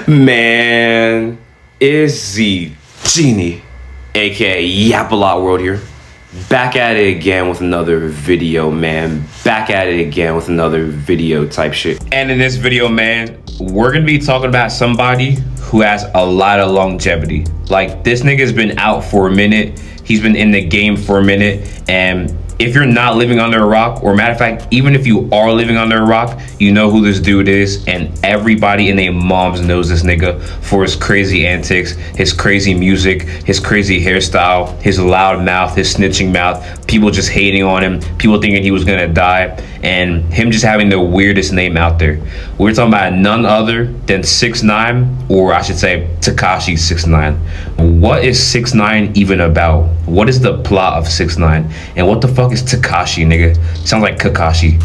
Man, it's the Genie, aka Yapalot World here. Back at it again with another video, man. Back at it again with another video type shit. And in this video, man, we're gonna be talking about somebody who has a lot of longevity. Like, this nigga's been out for a minute. He's been in the game for a minute. And if you're not living under a rock, or matter of fact, even if you are living under a rock, you know who this dude is, and everybody in their moms knows this nigga for his crazy antics, his crazy music, his crazy hairstyle, his loud mouth, his snitching mouth, people just hating on him, people thinking he was gonna die, and him just having the weirdest name out there. We're talking about none other than 6ix9ine, or I should say Tekashi 6ix9ine. What is 6ix9ine even about? What is the plot of 6ix9ine? And what the fuck is Tekashi, nigga? Sounds like Kakashi.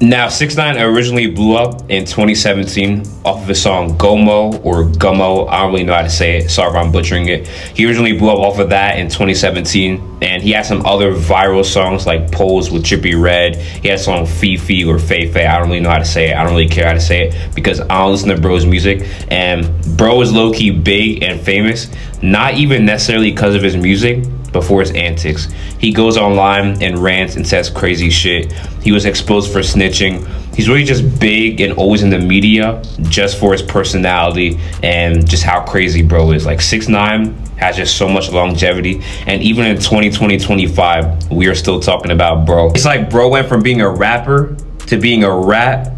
Now, 6ix9ine originally blew up in 2017 off of his song Gomo or Gummo. I don't really know how to say it. Sorry if I'm butchering it. He originally blew up off of that in 2017, and he had some other viral songs like Pose with Trippie Redd. He had a song Fifi or Fei Fei. I don't really know how to say it. I don't really care how to say it because I don't listen to bro's music. And bro is low-key big and famous, not even necessarily because of his music, but for his antics. He goes online and rants and says crazy shit. He was exposed for snitching. He's really just big and always in the media just for his personality and just how crazy bro is. Like, 6ix9ine has just so much longevity, and even in 2020-25 we are still talking about bro. It's like bro went from being a rapper to being a rat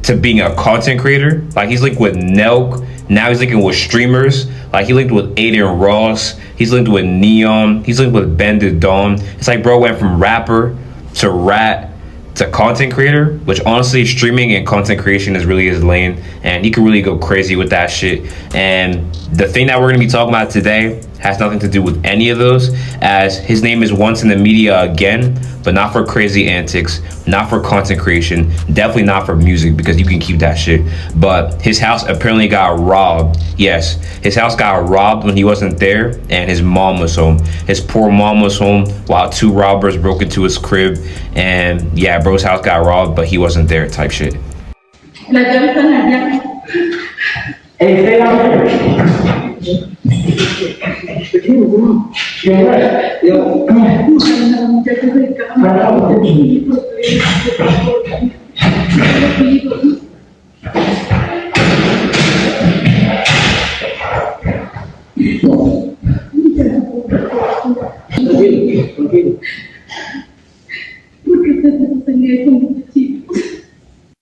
to being a content creator. Like, he's linked with Nelk, now he's linking with streamers. Like, he linked with Aiden Ross, he's linked with Neon, he's linked with Bended Dawn. It's like bro went from rapper to rat to content creator, which honestly, streaming and content creation is really his lane, and he can really go crazy with that shit. And the thing that we're gonna be talking about today has nothing to do with any of those, as his name is once in the media again, but not for crazy antics, not for content creation, definitely not for music, because you can keep that shit. But his house apparently got robbed. Yes, his house got robbed when he wasn't there, and his mom was home. His poor mom was home while two robbers broke into his crib, and yeah, bro's house got robbed, but he wasn't there type shit.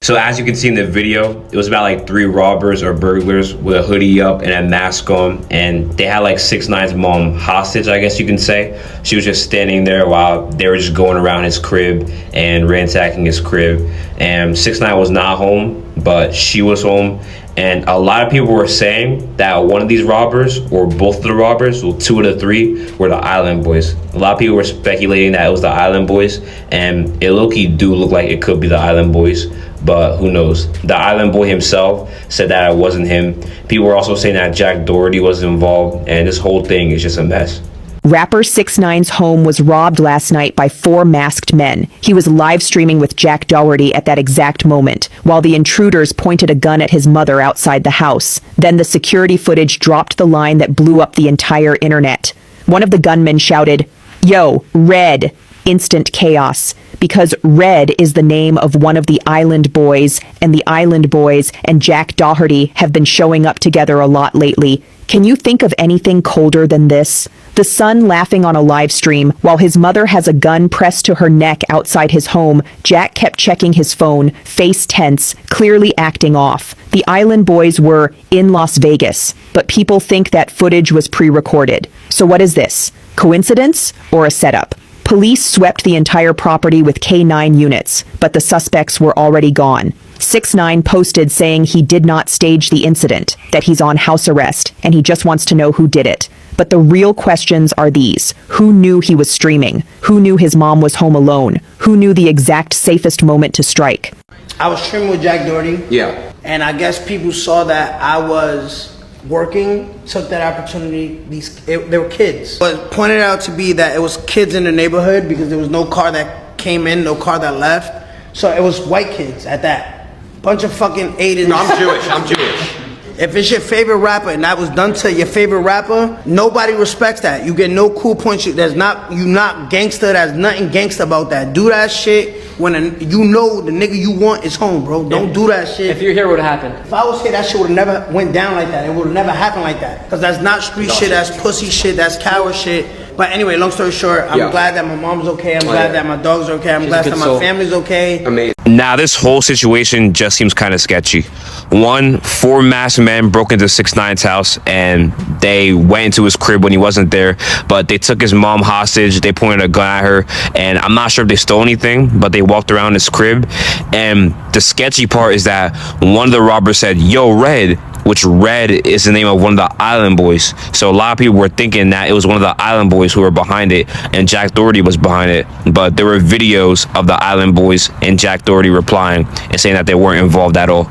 So as you can see in the video, it was about like 3 robbers or burglars with a hoodie up and a mask on, and they had like 6ix9ine's mom hostage, I guess you can say. She was just standing there while they were just going around his crib and ransacking his crib. And 6ix9ine was not home, but she was home. And a lot of people were saying that one of these robbers, or both of the robbers, well, 2 of the 3, were the Island Boys. A lot of people were speculating that it was the Island Boys, and it low-key do look like it could be the Island Boys, but who knows? The Island Boy himself said that it wasn't him. People were also saying that Jack Doherty was involved, and this whole thing is just a mess. Rapper 6ix9ine's home was robbed last night by 4 masked men. He was live streaming with Jack Doherty at that exact moment, while the intruders pointed a gun at his mother outside the house. Then the security footage dropped the line that blew up the entire internet. One of the gunmen shouted, "Yo, Red!" Instant chaos, because Red is the name of one of the Island Boys, and the Island Boys and Jack Doherty have been showing up together a lot lately. Can you think of anything colder than this? The son laughing on a live stream while his mother has a gun pressed to her neck outside his home. Jack kept checking his phone, face tense, clearly acting off. The Island Boys were in Las Vegas, but people think that footage was pre-recorded. So what is this? Coincidence or a setup? Police swept the entire property with K9 units, but the suspects were already gone. 6ix9ine posted saying he did not stage the incident, that he's on house arrest, and he just wants to know who did it. But the real questions are these. Who knew he was streaming? Who knew his mom was home alone? Who knew the exact safest moment to strike? I was streaming with Jack Doherty. Yeah. And I guess people saw that I was working, took that opportunity. They were kids. But pointed out to be that it was kids in the neighborhood because there was no car that came in, no car that left. So it was white kids at that. Bunch of fucking Aidens. No, I'm Jewish. If it's your favorite rapper and that was done to your favorite rapper, nobody respects that. You get no cool points. You not gangster. There's nothing gangster about that. Do that shit when you know the nigga you want is home, bro. Don't do that shit. If you're here, what would have happened? If I was here, that shit would have never went down like that. It would have never happened like that. Because that's not street shit. That's pussy shit. That's coward shit. But anyway, long story short, I'm glad that my mom's okay. I'm glad that my dog's okay. I'm glad that my family's okay. Amazing. Now, this whole situation just seems kind of sketchy. One, 4 masked men broke into 6ix9ine's house and they went into his crib when he wasn't there, but they took his mom hostage. They pointed a gun at her, and I'm not sure if they stole anything, but they walked around his crib. And the sketchy part is that one of the robbers said, "Yo, Red," which Red is the name of one of the Island Boys. So a lot of people were thinking that it was one of the Island Boys who were behind it and Jack Doherty was behind it. But there were videos of the Island Boys and Jack Doherty replying and saying that they weren't involved at all.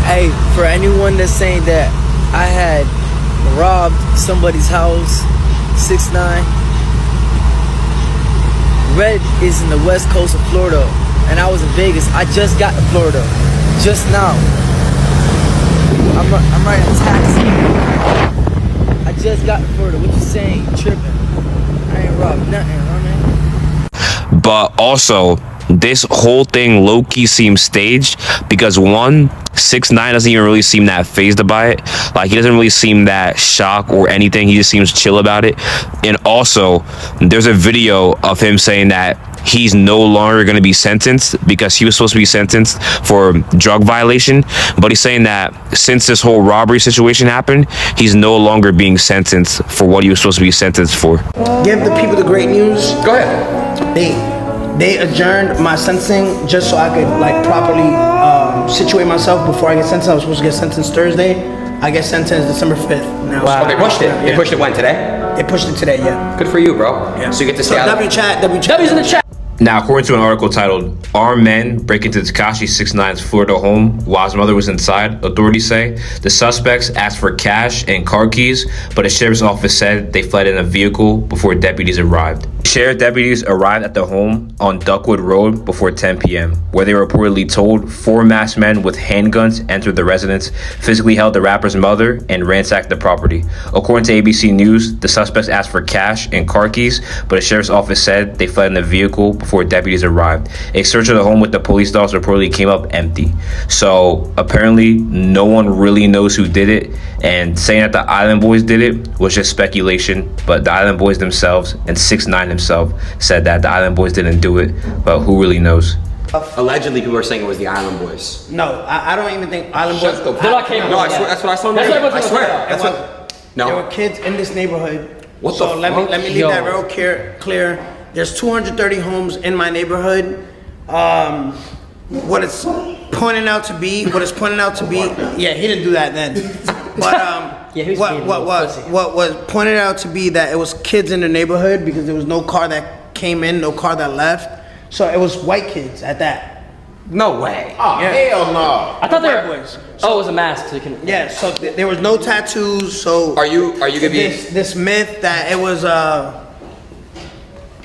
Hey, for anyone that's saying that I had robbed somebody's house, 6ix9ine, Red is in the west coast of Florida, and I was in Vegas. I just got to Florida, just now. I'm riding a taxi. I just got to Florida. What you saying? You tripping? I ain't robbed nothing, man. But also, this whole thing low-key seems staged because one, 6ix9ine doesn't even really seem that fazed by it. Like, he doesn't really seem that shocked or anything. He just seems chill about it. And also, there's a video of him saying that he's no longer going to be sentenced because he was supposed to be sentenced for drug violation, but he's saying that since this whole robbery situation happened, he's no longer being sentenced for what he was supposed to be sentenced for. Give the people the great news. Go ahead. They adjourned my sentencing just so I could like properly situate myself before I get sentenced. I was supposed to get sentenced Thursday. I get sentenced December 5th. Now, Oh, they pushed it. They pushed it when? Today? They pushed it today, yeah. Good for you, bro. Yeah. So you get to So stay out. W's in the chat. Now, according to an article titled "Armed Men Break into Tekashi 6ix9ine's Florida Home While His Mother Was Inside," authorities say the suspects asked for cash and car keys, but a sheriff's office said they fled in a vehicle before deputies arrived. Sheriff deputies arrived at the home on Duckwood Road before 10 p.m., where they were reportedly told 4 masked men with handguns entered the residence, physically held the rapper's mother, and ransacked the property. According to ABC News, the suspects asked for cash and car keys, but a sheriff's office said they fled in a vehicle before deputies arrived. A search of the home with the police dogs reportedly came up empty. So apparently no one really knows who did it, and saying that the Island Boys did it was just speculation, but the Island Boys themselves and 6ix9ine himself said that the Island Boys didn't do it, but who really knows? Allegedly, people are saying it was the Island Boys. No, I don't even think Island Boys. Shut the They're not capable. No, I swear, that's what I saw. That's what I swear. everyone's That's There what. No. were kids in this neighborhood. What so the let fuck? me leave Yo. that real clear. There's 230 homes in my neighborhood. What it's pointing out to be, yeah, he didn't do that then. But Yeah, he was being a little pussy. what was pointed out to be that it was kids in the neighborhood because there was no car that came in, no car that left. So it was white kids at that. No way. Yeah. Hell no. I thought they White were. boys. Oh, it was a mask. So you can. Yeah, so there was no tattoos. So Are you gonna be? this myth that it was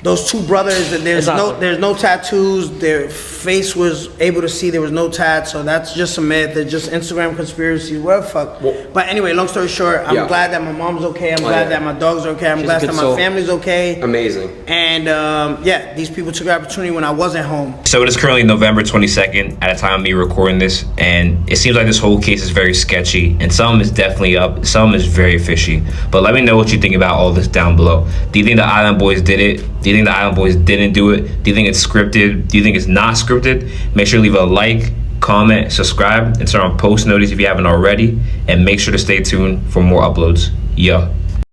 those two brothers that there's no tattoos, their face was able to see, there was no tat, so that's just a myth. It's just Instagram conspiracy, whatever fuck. But anyway, long story short, I'm glad that my mom's okay. I'm glad that my dog's okay. I'm glad a good that my soul. family's okay. Amazing. And yeah, these people took the opportunity when I wasn't home. So it is currently November 22nd at the time of me recording this, and it seems like this whole case is very sketchy, and some is definitely up, some is very fishy. But let me know what you think about all this down below. Do you think the Island Boys did it? Do you think the Island Boys didn't do it? Do you think it's scripted? Do you think it's not scripted? Make sure to leave a like, comment, subscribe, and turn on post notifications if you haven't already, and make sure to stay tuned for more uploads. Yeah.